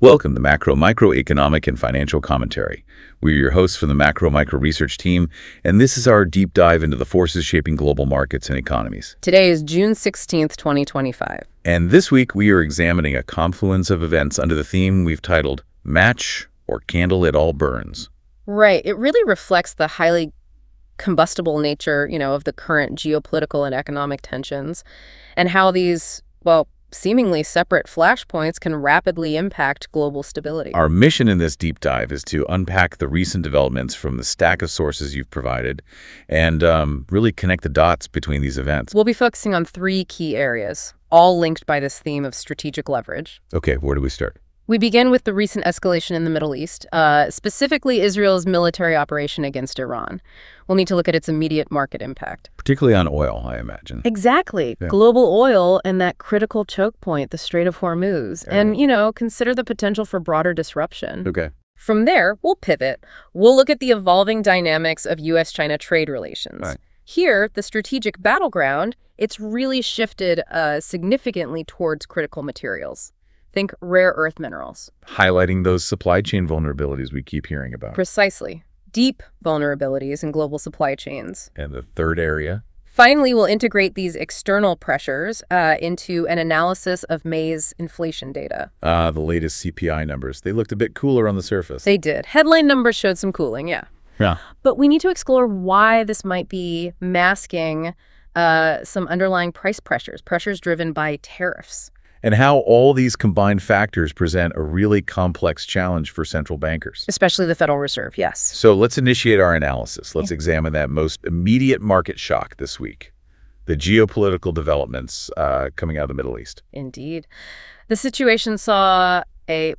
Welcome to Macro-Microeconomic and Financial Commentary. We're your hosts from the Macro-Micro Research team, and this is our deep dive into the forces shaping global markets and economies. Today is June 16th, 2025. And this week we are examining a confluence of events under the theme we've titled Match or Candle It All Burns. Right. It really reflects the highly combustible nature, of the current geopolitical and economic tensions, and how these, seemingly separate flashpoints can rapidly impact global stability. Our mission in this deep dive is to unpack the recent developments from the stack of sources you've provided and really connect the dots between these events. We'll be focusing on three key areas, all linked by this theme of strategic leverage. Okay, where do we start? We begin with the recent escalation in the Middle East, specifically Israel's military operation against Iran. We'll need to look at its immediate market impact. Particularly on oil, I imagine. Exactly. Yeah. Global oil and that critical choke point, the Strait of Hormuz. And, consider the potential for broader disruption. Okay. From there, we'll pivot. We'll look at the evolving dynamics of U.S.-China trade relations. Right. Here, the strategic battleground, it's really shifted significantly towards critical materials. Think rare earth minerals. Highlighting those supply chain vulnerabilities we keep hearing about. Precisely. Deep vulnerabilities in global supply chains. And the third area? Finally, we'll integrate these external pressures into an analysis of May's inflation data. The latest CPI numbers. They looked a bit cooler on the surface. They did. Headline numbers showed some cooling, yeah. Yeah. But we need to explore why this might be masking some underlying price pressures driven by tariffs. And how all these combined factors present a really complex challenge for central bankers. Especially the Federal Reserve, yes. So let's initiate our analysis. Let's examine that most immediate market shock this week, the geopolitical developments coming out of the Middle East. Indeed. The situation saw a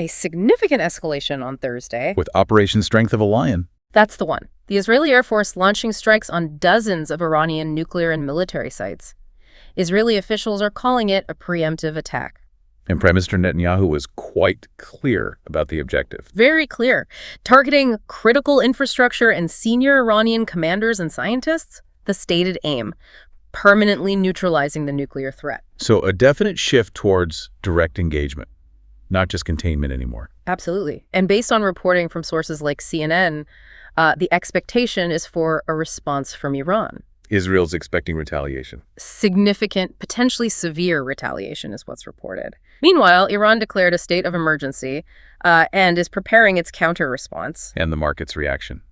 significant escalation on Thursday. With Operation Strength of a Lion. That's the one. The Israeli Air Force launching strikes on dozens of Iranian nuclear and military sites. Israeli officials are calling it a preemptive attack. And Prime Minister Netanyahu was quite clear about the objective. Very clear. Targeting critical infrastructure and senior Iranian commanders and scientists, the stated aim, permanently neutralizing the nuclear threat. So a definite shift towards direct engagement, not just containment anymore. Absolutely. And based on reporting from sources like CNN, the expectation is for a response from Iran. Israel's expecting retaliation. Significant, potentially severe retaliation is what's reported. Meanwhile, Iran declared a state of emergency and is preparing its counter-response. And the market's reaction.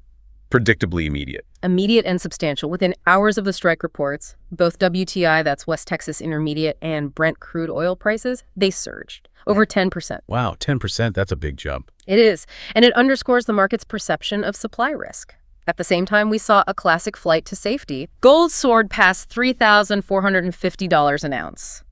Predictably immediate. Immediate and substantial. Within hours of the strike reports, both WTI, that's West Texas Intermediate, and Brent crude oil prices, they surged. Over 10%. Wow, 10%, that's a big jump. It is. And it underscores the market's perception of supply risk. At the same time, we saw a classic flight to safety. Gold soared past $3,450 an ounce.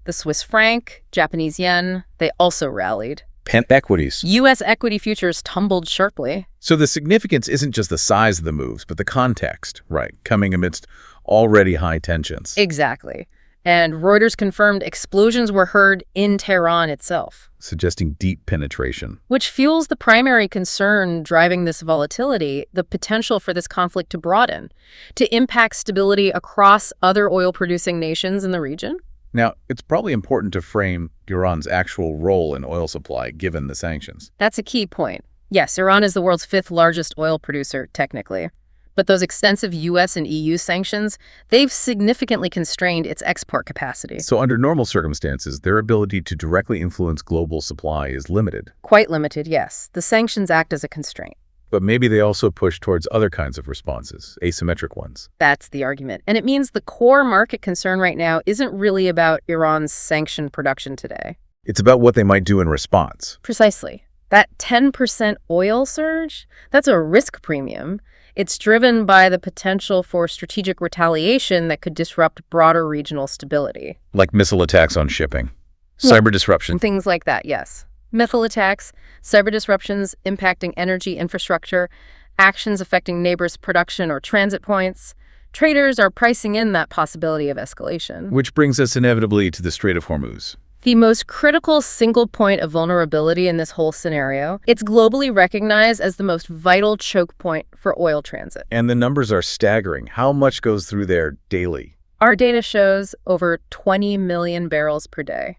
The Swiss franc, Japanese yen, they also rallied. Pent equities. U.S. equity futures tumbled sharply. So the significance isn't just the size of the moves, but the context, right, coming amidst already high tensions. Exactly. And Reuters confirmed explosions were heard in Tehran itself. Suggesting deep penetration. Which fuels the primary concern driving this volatility, the potential for this conflict to broaden, to impact stability across other oil-producing nations in the region. Now, it's probably important to frame Iran's actual role in oil supply, given the sanctions. That's a key point. Yes, Iran is the world's fifth largest oil producer, technically. But those extensive U.S. and EU sanctions, they've significantly constrained its export capacity. So under normal circumstances, their ability to directly influence global supply is limited. Quite limited, yes. The sanctions act as a constraint. But maybe they also push towards other kinds of responses, asymmetric ones. That's the argument. And it means the core market concern right now isn't really about Iran's sanctioned production today. It's about what they might do in response. Precisely. That 10% oil surge, that's a risk premium. It's driven by the potential for strategic retaliation that could disrupt broader regional stability. Like missile attacks on shipping, cyber disruption. Things like that, yes. Missile attacks, cyber disruptions impacting energy infrastructure, actions affecting neighbors' production or transit points. Traders are pricing in that possibility of escalation. Which brings us inevitably to the Strait of Hormuz. The most critical single point of vulnerability in this whole scenario, it's globally recognized as the most vital choke point for oil transit. And the numbers are staggering. How much goes through there daily? Our data shows over 20 million barrels per day.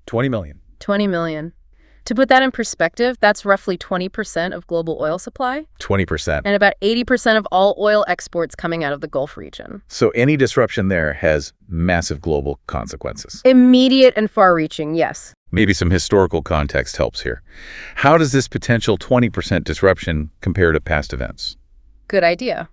20 million. 20 million. To put that in perspective, that's roughly 20% of global oil supply 20%. and about 80% of all oil exports coming out of the Gulf region. So any disruption there has massive global consequences. Immediate and far-reaching, yes. Maybe some historical context helps here. How does this potential 20% disruption compare to past events? Good idea.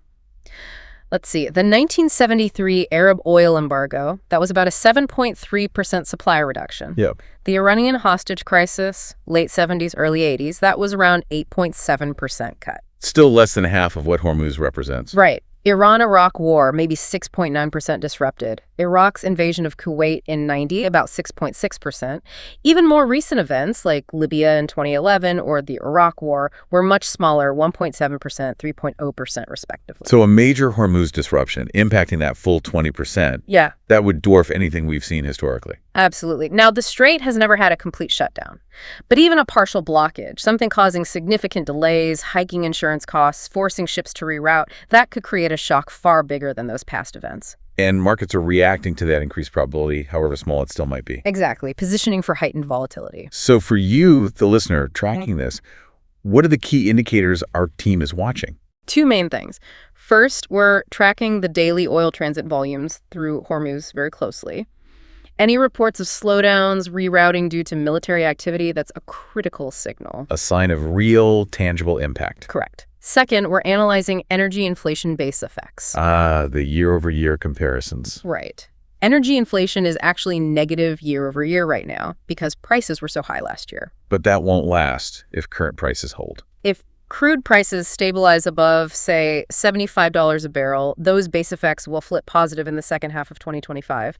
Let's see. The 1973 Arab oil embargo, that was about a 7.3% supply reduction. Yep. The Iranian hostage crisis, late 70s, early 80s, that was around 8.7% cut. Still less than half of what Hormuz represents. Right. Iran-Iraq war, maybe 6.9% disrupted. Iraq's invasion of Kuwait in 90, about 6.6%. Even more recent events like Libya in 2011 or the Iraq war were much smaller, 1.7%, 3.0% respectively. So a major Hormuz disruption impacting that full 20%. Yeah. That would dwarf anything we've seen historically. Absolutely. Now, the Strait has never had a complete shutdown, but even a partial blockage, something causing significant delays, hiking insurance costs, forcing ships to reroute, that could create a shock far bigger than those past events. And markets are reacting to that increased probability, however small it still might be. Exactly, positioning for heightened volatility. So for you, the listener, tracking this, what are the key indicators our team is watching? Two main things. First, we're tracking the daily oil transit volumes through Hormuz very closely. Any reports of slowdowns, rerouting due to military activity, that's a critical signal. A sign of real, tangible impact. Correct. Second, we're analyzing energy inflation base effects. The year-over-year comparisons. Right. Energy inflation is actually negative year-over-year right now because prices were so high last year. But that won't last if current prices hold. If crude prices stabilize above, say, $75 a barrel, those base effects will flip positive in the second half of 2025.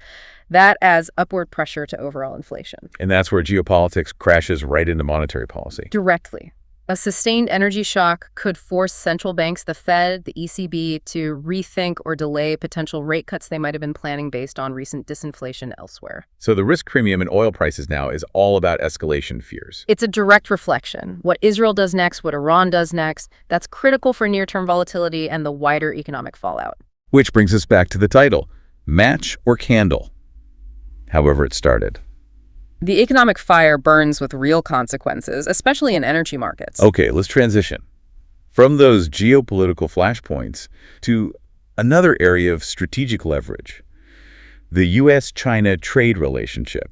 That adds upward pressure to overall inflation. And that's where geopolitics crashes right into monetary policy. Directly. A sustained energy shock could force central banks, the Fed, the ECB, to rethink or delay potential rate cuts they might have been planning based on recent disinflation elsewhere. So the risk premium in oil prices now is all about escalation fears. It's a direct reflection. What Israel does next, what Iran does next, that's critical for near-term volatility and the wider economic fallout. Which brings us back to the title, Match or Candle? However it started. The economic fire burns with real consequences, especially in energy markets. Okay, let's transition from those geopolitical flashpoints to another area of strategic leverage, the U.S.-China trade relationship,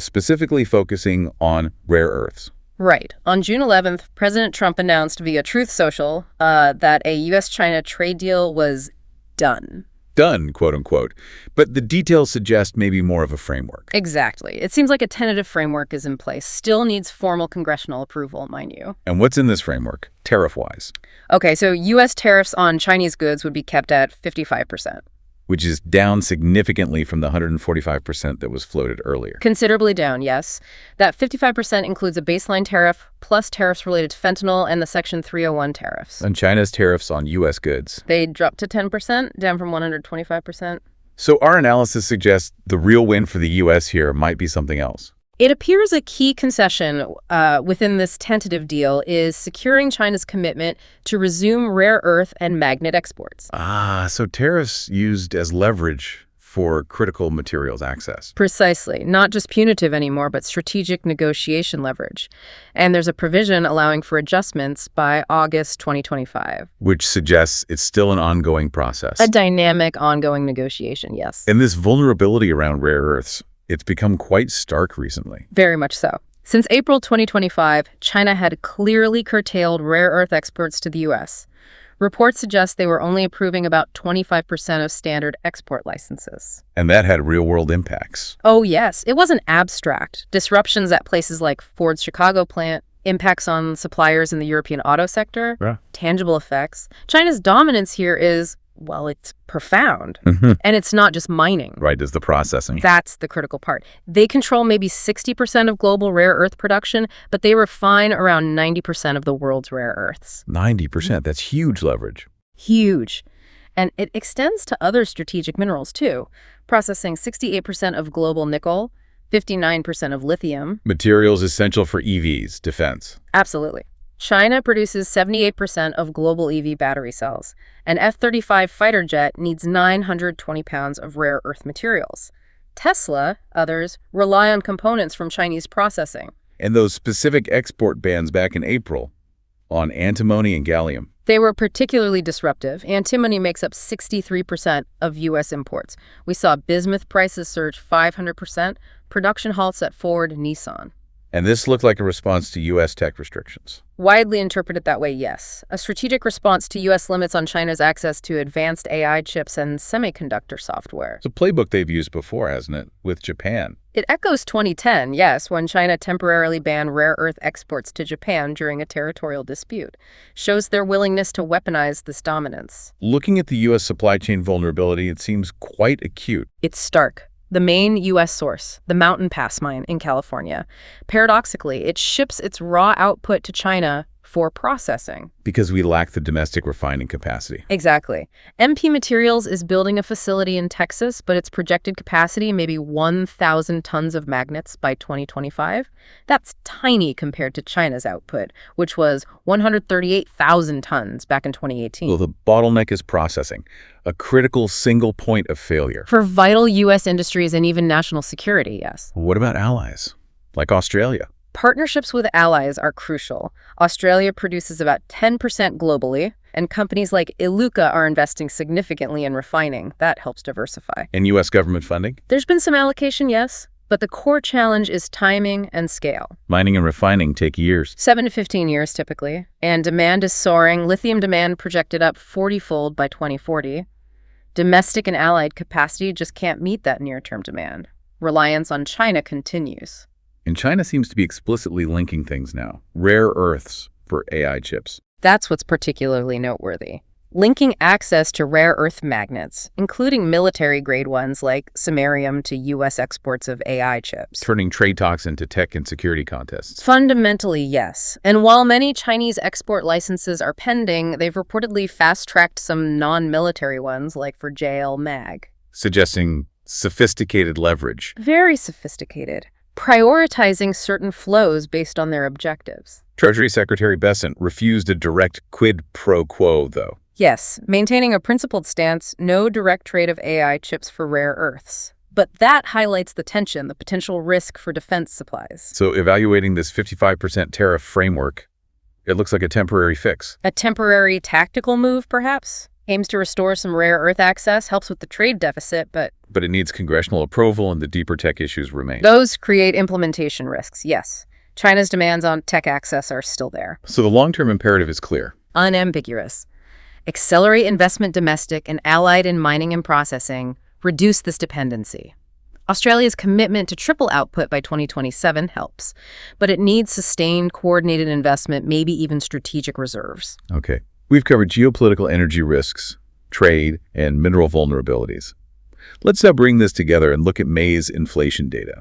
specifically focusing on rare earths. Right. On June 11th, President Trump announced via Truth Social that a U.S.-China trade deal was done. Done, quote unquote. But the details suggest maybe more of a framework. Exactly. It seems like a tentative framework is in place. Still needs formal congressional approval, mind you. And what's in this framework, tariff-wise? Okay, so U.S. tariffs on Chinese goods would be kept at 55%. Which is down significantly from the 145% that was floated earlier. Considerably down, yes. That 55% includes a baseline tariff, plus tariffs related to fentanyl and the Section 301 tariffs. And China's tariffs on U.S. goods. They dropped to 10%, down from 125%. So our analysis suggests the real win for the U.S. here might be something else. It appears a key concession within this tentative deal is securing China's commitment to resume rare earth and magnet exports. So tariffs used as leverage for critical materials access. Precisely. Not just punitive anymore, but strategic negotiation leverage. And there's a provision allowing for adjustments by August 2025. Which suggests it's still an ongoing process. A dynamic, ongoing negotiation, yes. And this vulnerability around rare earths, it's become quite stark recently. Very much so. Since April 2025, China had clearly curtailed rare earth exports to the U.S. Reports suggest they were only approving about 25% of standard export licenses. And that had real-world impacts. Oh, yes. It wasn't abstract. Disruptions at places like Ford's Chicago plant, impacts on suppliers in the European auto sector, tangible effects. China's dominance here is, well, it's profound. And it's not just mining. Right, it's the processing. That's the critical part. They control maybe 60% of global rare earth production, but they refine around 90% of the world's rare earths. 90%, that's huge leverage. Huge. And it extends to other strategic minerals, too, processing 68% of global nickel, 59% of lithium. Materials essential for EVs, defense. Absolutely. China produces 78% of global EV battery cells. An F-35 fighter jet needs 920 pounds of rare earth materials. Tesla, others, rely on components from Chinese processing. And those specific export bans back in April on antimony and gallium. They were particularly disruptive. Antimony makes up 63% of U.S. imports. We saw bismuth prices surge 500%, production halts at Ford and Nissan. And this looked like a response to U.S. tech restrictions. Widely interpreted that way, yes. A strategic response to U.S. limits on China's access to advanced AI chips and semiconductor software. It's a playbook they've used before, hasn't it, with Japan? It echoes 2010, yes, when China temporarily banned rare earth exports to Japan during a territorial dispute. Shows their willingness to weaponize this dominance. Looking at the U.S. supply chain vulnerability, it seems quite acute. It's stark. The main U.S. source, the Mountain Pass mine in California. Paradoxically, it ships its raw output to China for processing. Because we lack the domestic refining capacity. Exactly. MP Materials is building a facility in Texas, but its projected capacity may be 1,000 tons of magnets by 2025. That's tiny compared to China's output, which was 138,000 tons back in 2018. Well, the bottleneck is processing, a critical single point of failure. For vital U.S. industries and even national security, yes. What about allies, like Australia? Partnerships with allies are crucial. Australia produces about 10% globally, and companies like Iluka are investing significantly in refining. That helps diversify. And U.S. government funding? There's been some allocation, yes, but the core challenge is timing and scale. Mining and refining take years. 7 to 15 years, typically. And demand is soaring. Lithium demand projected up 40-fold by 2040. Domestic and allied capacity just can't meet that near-term demand. Reliance on China continues. And China seems to be explicitly linking things now. Rare earths for AI chips. That's what's particularly noteworthy. Linking access to rare earth magnets, including military-grade ones like samarium, to U.S. exports of AI chips. Turning trade talks into tech and security contests. Fundamentally, yes. And while many Chinese export licenses are pending, they've reportedly fast-tracked some non-military ones, like for JL-MAG. Suggesting sophisticated leverage. Very sophisticated. Prioritizing certain flows based on their objectives. Treasury Secretary Bessent refused a direct quid pro quo, though. Yes, maintaining a principled stance, no direct trade of AI chips for rare earths. But that highlights the tension, the potential risk for defense supplies. So evaluating this 55% tariff framework, it looks like a temporary fix. A temporary tactical move, perhaps? Aims to restore some rare earth access, helps with the trade deficit, but it needs congressional approval and the deeper tech issues remain. Those create implementation risks, yes. China's demands on tech access are still there. So the long-term imperative is clear. Unambiguous. Accelerate investment domestic and allied in mining and processing. Reduce this dependency. Australia's commitment to triple output by 2027 helps, but it needs sustained, coordinated investment, maybe even strategic reserves. Okay. We've covered geopolitical energy risks, trade, and mineral vulnerabilities. Let's now bring this together and look at May's inflation data.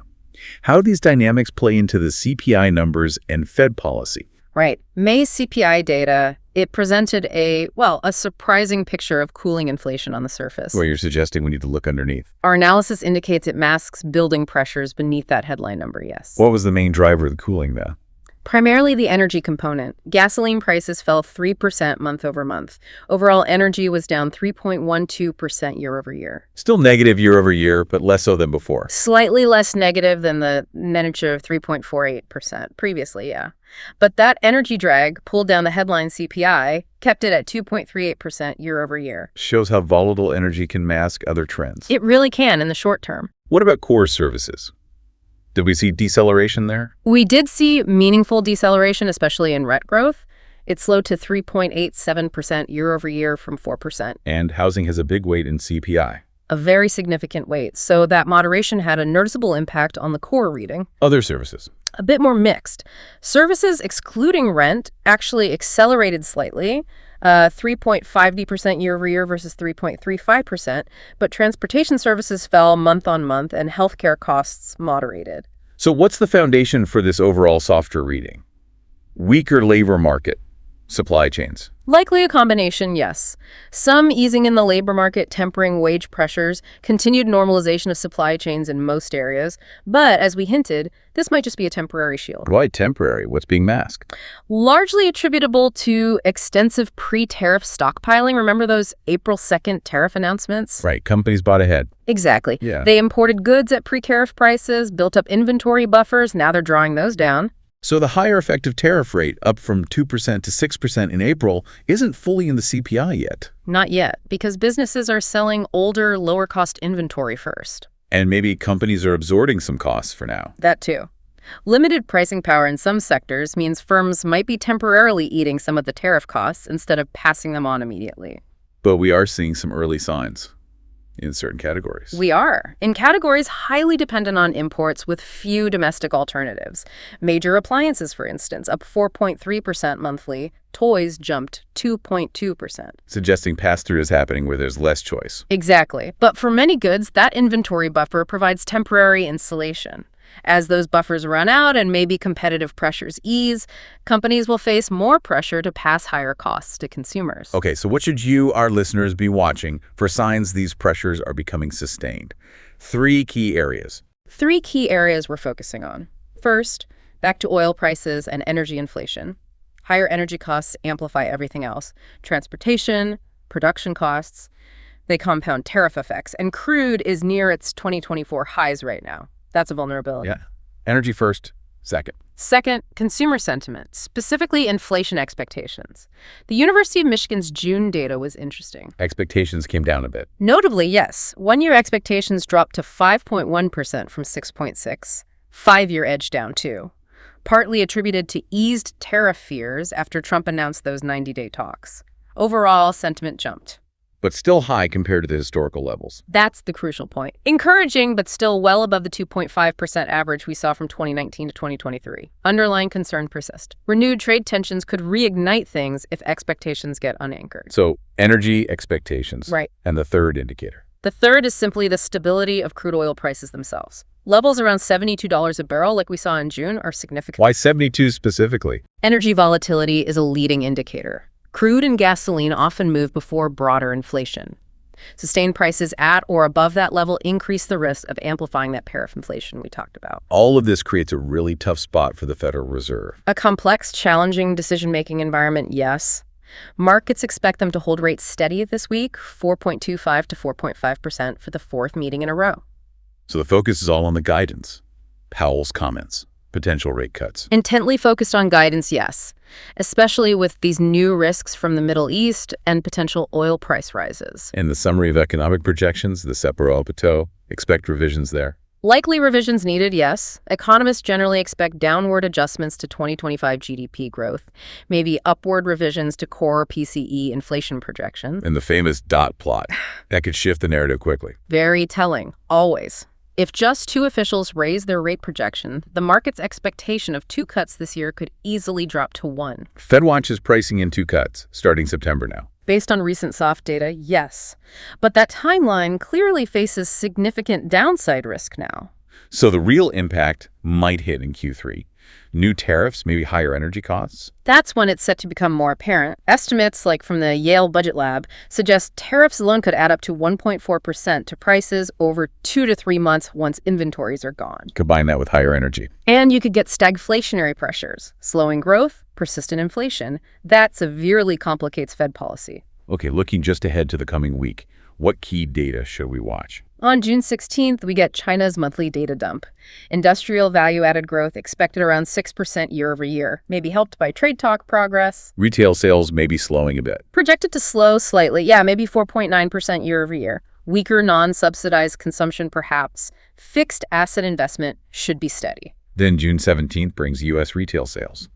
How do these dynamics play into the CPI numbers and Fed policy? Right. May's CPI data, it presented a surprising picture of cooling inflation on the surface. Well, you're suggesting we need to look underneath. Our analysis indicates it masks building pressures beneath that headline number, yes. What was the main driver of the cooling, though? Primarily the energy component. Gasoline prices fell 3% month over month. Overall energy was down 3.12% year over year. Still negative year over year, but less so than before. Slightly less negative than the negative 3.48% previously, yeah. But that energy drag pulled down the headline CPI, kept it at 2.38% year over year. Shows how volatile energy can mask other trends. It really can in the short term. What about core services? Did we see deceleration there? We did see meaningful deceleration, especially in rent growth. It slowed to 3.87% year over year from 4%. And housing has a big weight in CPI. A very significant weight. So that moderation had a noticeable impact on the core reading. Other services? A bit more mixed. Services excluding rent actually accelerated slightly, 3.50% year over year versus 3.35%, but transportation services fell month on month and healthcare costs moderated. So what's the foundation for this overall softer reading? Weaker labor market, supply chains. Likely a combination, yes. Some easing in the labor market, tempering wage pressures, continued normalization of supply chains in most areas. But as we hinted, this might just be a temporary shield. Why temporary? What's being masked? Largely attributable to extensive pre-tariff stockpiling. Remember those April 2nd tariff announcements? Right. Companies bought ahead. Exactly. Yeah. They imported goods at pre-tariff prices, built up inventory buffers. Now they're drawing those down. So the higher effective tariff rate, up from 2% to 6% in April, isn't fully in the CPI yet. Not yet, because businesses are selling older, lower-cost inventory first. And maybe companies are absorbing some costs for now. That too. Limited pricing power in some sectors means firms might be temporarily eating some of the tariff costs instead of passing them on immediately. But we are seeing some early signs in certain categories. We are. In categories highly dependent on imports with few domestic alternatives. Major appliances, for instance, up 4.3% monthly. Toys jumped 2.2%. Suggesting pass-through is happening where there's less choice. Exactly. But for many goods, that inventory buffer provides temporary insulation. As those buffers run out and maybe competitive pressures ease, companies will face more pressure to pass higher costs to consumers. Okay, so what should you, our listeners, be watching for signs these pressures are becoming sustained? 3 key areas. 3 key areas we're focusing on. First, back to oil prices and energy inflation. Higher energy costs amplify everything else. Transportation, production costs, they compound tariff effects. And crude is near its 2024 highs right now. That's a vulnerability. Yeah. Energy first, second. Second, consumer sentiment, specifically inflation expectations. The University of Michigan's June data was interesting. Expectations came down a bit. Notably, yes. 1-year expectations dropped to 5.1% from 6.6%. 5-year edge down too, partly attributed to eased tariff fears after Trump announced those 90-day talks. Overall, sentiment jumped. But still high compared to the historical levels. That's the crucial point. Encouraging, but still well above the 2.5% average we saw from 2019 to 2023. Underlying concern persists. Renewed trade tensions could reignite things if expectations get unanchored. So, energy expectations. Right. And the third indicator. The third is simply the stability of crude oil prices themselves. Levels around $72 a barrel, like we saw in June, are significant. Why 72 specifically? Energy volatility is a leading indicator. Crude and gasoline often move before broader inflation. Sustained prices at or above that level increase the risk of amplifying that tariff inflation we talked about. All of this creates a really tough spot for the Federal Reserve. A complex, challenging decision-making environment, yes. Markets expect them to hold rates steady this week, 4.25 to 4.5% for the 4th meeting in a row. So the focus is all on the guidance. Powell's comments. Potential rate cuts. Intently focused on guidance, yes, especially with these new risks from the Middle East and potential oil price rises. In the summary of economic projections, the CEPA oil plateau, expect revisions there. Likely revisions needed, yes. Economists generally expect downward adjustments to 2025 GDP growth, maybe upward revisions to core PCE inflation projections. And the famous dot plot. That could shift the narrative quickly. Very telling, always. If just 2 officials raise their rate projection, the market's expectation of 2 cuts this year could easily drop to 1. FedWatch is pricing in 2 cuts, starting September now. Based on recent soft data, yes. But that timeline clearly faces significant downside risk now. So the real impact might hit in Q3. New tariffs, maybe higher energy costs. That's when it's set to become more apparent. Estimates, like from the Yale Budget Lab, suggest tariffs alone could add up to 1.4% to prices over 2 to 3 months once inventories are gone. Combine that with higher energy. And you could get stagflationary pressures, slowing growth, persistent inflation. That severely complicates Fed policy. Okay, looking just ahead to the coming week, what key data should we watch? On June 16th, we get China's monthly data dump. Industrial value-added growth expected around 6% year-over-year, maybe helped by trade talk progress. Retail sales may be slowing a bit. Projected to slow slightly, maybe 4.9% year-over-year. Weaker non-subsidized consumption perhaps. Fixed asset investment should be steady. Then June 17th brings U.S. retail sales.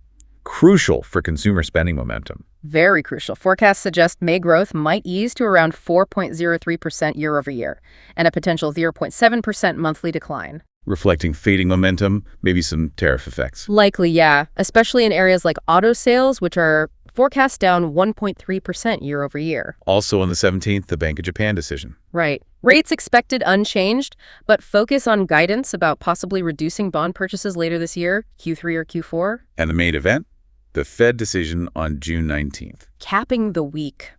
Crucial for consumer spending momentum. Very crucial. Forecasts suggest May growth might ease to around 4.03% year-over-year, and a potential 0.7% monthly decline. Reflecting fading momentum, maybe some tariff effects. Likely, yeah, especially in areas like auto sales, which are forecast down 1.3% year-over-year. Also on the 17th, the Bank of Japan decision. Right. Rates expected unchanged, but focus on guidance about possibly reducing bond purchases later this year, Q3 or Q4. And the main event? The Fed decision on June 19th. Capping the week.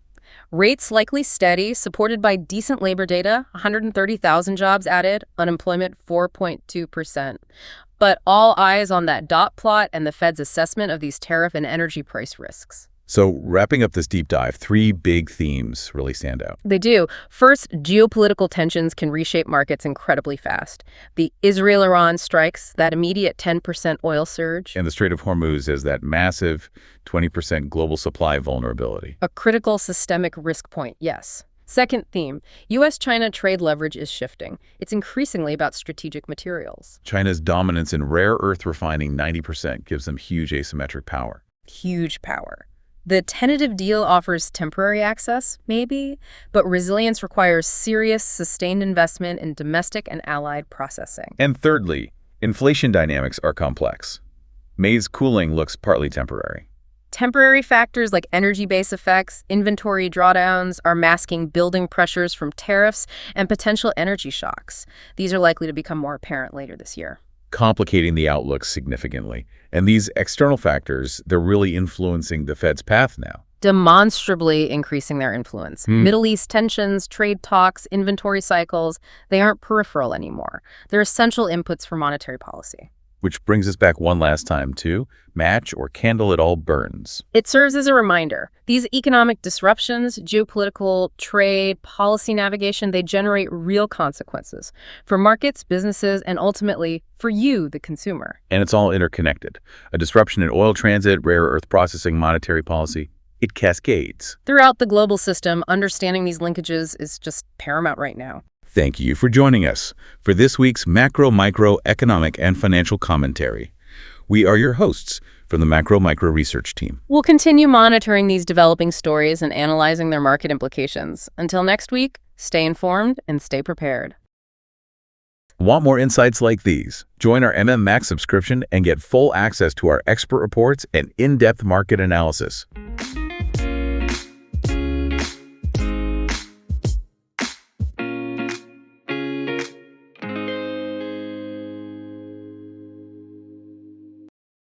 Rates likely steady, supported by decent labor data, 130,000 jobs added, unemployment 4.2%. But all eyes on that dot plot and the Fed's assessment of these tariff and energy price risks. So wrapping up this deep dive, three big themes really stand out. They do. First, geopolitical tensions can reshape markets incredibly fast. The Israel-Iran strikes, that immediate 10% oil surge. And the Strait of Hormuz is that massive 20% global supply vulnerability. A critical systemic risk point, yes. Second theme, U.S.-China trade leverage is shifting. It's increasingly about strategic materials. China's dominance in rare earth refining 90% gives them huge asymmetric power. Huge power. The tentative deal offers temporary access, maybe, but resilience requires serious, sustained investment in domestic and allied processing. And thirdly, inflation dynamics are complex. May's cooling looks partly temporary. Temporary factors like energy base effects, inventory drawdowns are masking building pressures from tariffs and potential energy shocks. These are likely to become more apparent later this year. Complicating the outlook significantly. And these external factors, they're really influencing the Fed's path now. Demonstrably increasing their influence. Middle East tensions, trade talks, inventory cycles, they aren't peripheral anymore. They're essential inputs for monetary policy. Which brings us back one last time to match or candle it all burns. It serves as a reminder. These economic disruptions, geopolitical, trade, policy navigation, they generate real consequences for markets, businesses, and ultimately for you, the consumer. And it's all interconnected. A disruption in oil transit, rare earth processing, monetary policy, it cascades. Throughout the global system, understanding these linkages is just paramount right now. Thank you for joining us for this week's Macro, Micro, Economic, and Financial Commentary. We are your hosts from the Macro Micro Research Team. We'll continue monitoring these developing stories and analyzing their market implications. Until next week, stay informed and stay prepared. Want more insights like these? Join our MM Max subscription and get full access to our expert reports and in-depth market analysis.